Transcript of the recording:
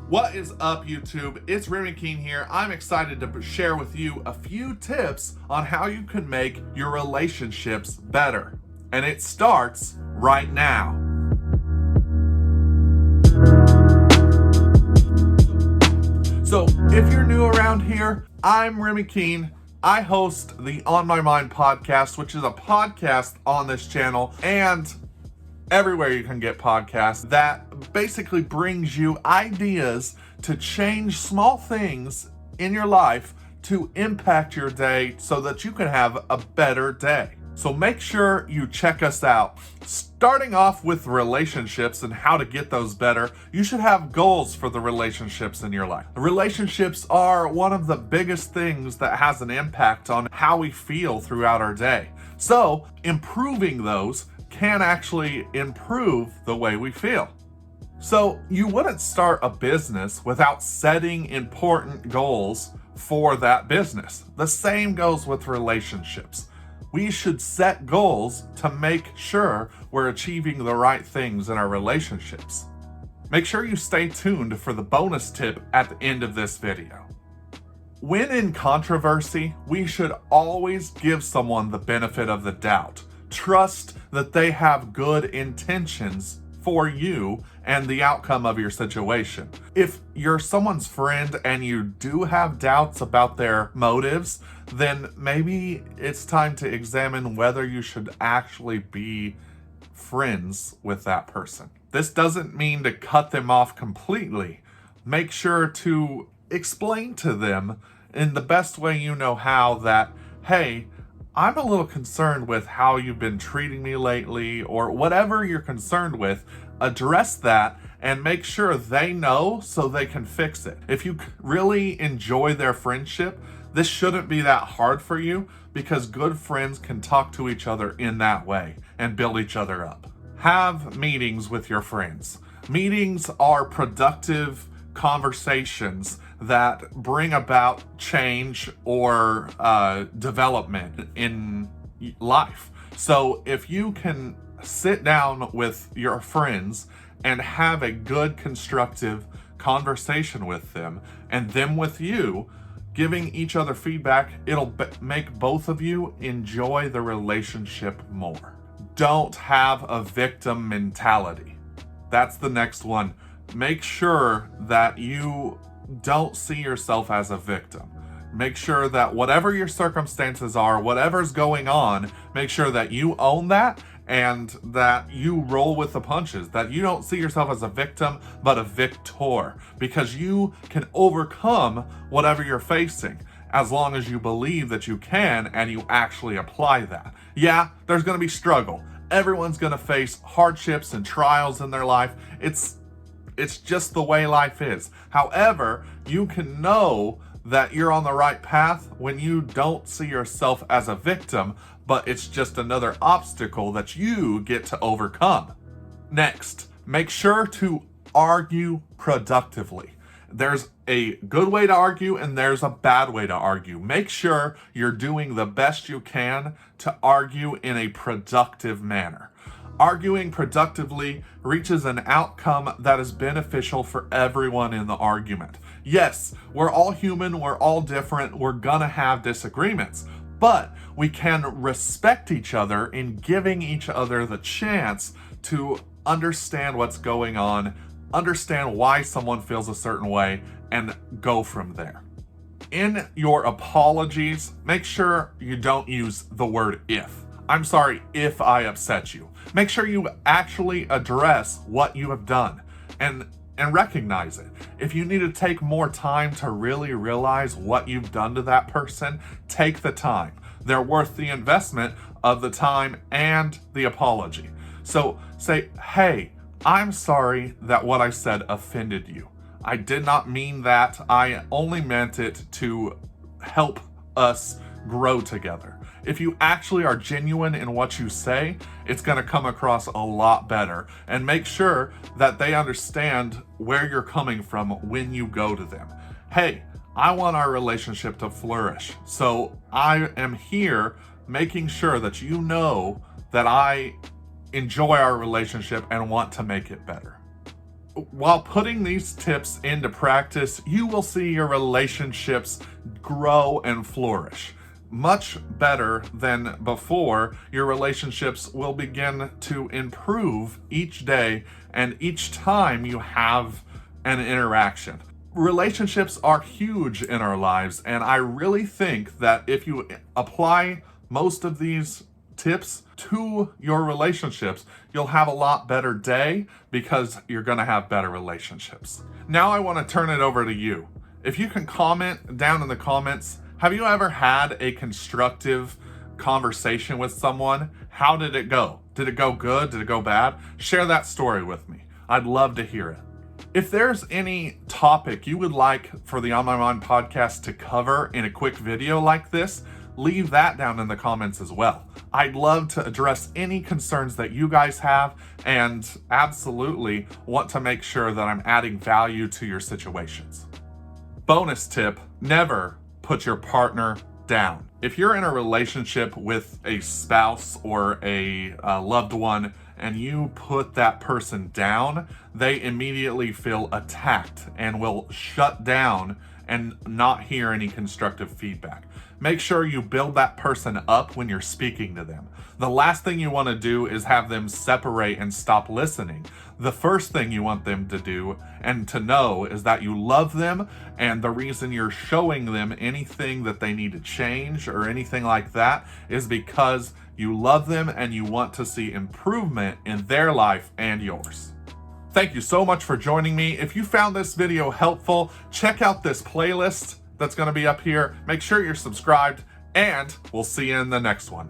What is up, YouTube? It's RemyKeene here. I'm excited to share with you a few tips on how you can make your relationships better. And it starts right now. So, if you're new around here, I'm RemyKeene. I host the On My Mind podcast, which is a podcast on this channel and everywhere you can get podcasts that basically brings you ideas to change small things in your life to impact your day so that you can have a better day. So make sure you check us out. Starting off with relationships and how to get those better, you should have goals for the relationships in your life. Relationships are one of the biggest things that has an impact on how we feel throughout our day. So improving those can actually improve the way we feel. So you wouldn't start a business without setting important goals for that business. The same goes with relationships. We should set goals to make sure we're achieving the right things in our relationships. Make sure you stay tuned for the bonus tip at the end of this video. When in controversy, we should always give someone the benefit of the doubt. Trust that they have good intentions for you and the outcome of your situation. If you're someone's friend and you do have doubts about their motives, then maybe it's time to examine whether you should actually be friends with that person. This doesn't mean to cut them off completely. Make sure to explain to them in the best way you know how that, hey, I'm a little concerned with how you've been treating me lately, or whatever you're concerned with. Address that and make sure they know so they can fix it. If you really enjoy their friendship, this shouldn't be that hard for you because good friends can talk to each other in that way and build each other up. Have meetings with your friends. Meetings are productive conversations that bring about change or development in life. So if you can sit down with your friends and have a good constructive conversation with them and them with you, giving each other feedback, it'll make both of you enjoy the relationship more. Don't have a victim mentality. That's the next one. Make sure that you don't see yourself as a victim. Make sure that whatever your circumstances are, whatever's going on, make sure that you own that and that you roll with the punches, that you don't see yourself as a victim, but a victor, because you can overcome whatever you're facing as long as you believe that you can and you actually apply that. Yeah, there's going to be struggle. Everyone's going to face hardships and trials in their life. It's just the way life is. However, you can know that you're on the right path when you don't see yourself as a victim, but it's just another obstacle that you get to overcome. Next, make sure to argue productively. There's a good way to argue and there's a bad way to argue. Make sure you're doing the best you can to argue in a productive manner. Arguing productively reaches an outcome that is beneficial for everyone in the argument. Yes, we're all human, we're all different, we're gonna have disagreements, but we can respect each other in giving each other the chance to understand what's going on, understand why someone feels a certain way, and go from there. In your apologies, make sure you don't use the word if. I'm sorry if I upset you. Make sure you actually address what you have done and recognize it. If you need to take more time to really realize what you've done to that person, take the time. They're worth the investment of the time and the apology. So say, hey, I'm sorry that what I said offended you. I did not mean that. I only meant it to help us grow together. If you actually are genuine in what you say, it's going to come across a lot better. And make sure that they understand where you're coming from when you go to them. Hey, I want our relationship to flourish. So I am here making sure that you know that I enjoy our relationship and want to make it better. while putting these tips into practice, you will see your relationships grow and flourish. Much better than before. Your relationships will begin to improve each day and each time you have an interaction. Relationships are huge in our lives, and I really think that if you apply most of these tips to your relationships, you'll have a lot better day because you're going to have better relationships. Now I want to turn it over to you. If you can comment down in the comments, have you ever had a constructive conversation with someone? How did it go? Did it go good? Did it go bad? Share that story with me. I'd love to hear it. If there's any topic you would like for the On My Mind podcast to cover in a quick video like this, leave that down in the comments as well. I'd love to address any concerns that you guys have and absolutely want to make sure that I'm adding value to your situations. Bonus tip, never put your partner down. If you're in a relationship with a spouse or a loved one and you put that person down, they immediately feel attacked and will shut down and not hear any constructive feedback. Make sure you build that person up when you're speaking to them. The last thing you want to do is have them separate and stop listening. The first thing you want them to do and to know is that you love them, and the reason you're showing them anything that they need to change or anything like that is because you love them and you want to see improvement in their life and yours. Thank you so much for joining me. If you found this video helpful, check out this playlist that's going to be up here. Make sure you're subscribed, and we'll see you in the next one.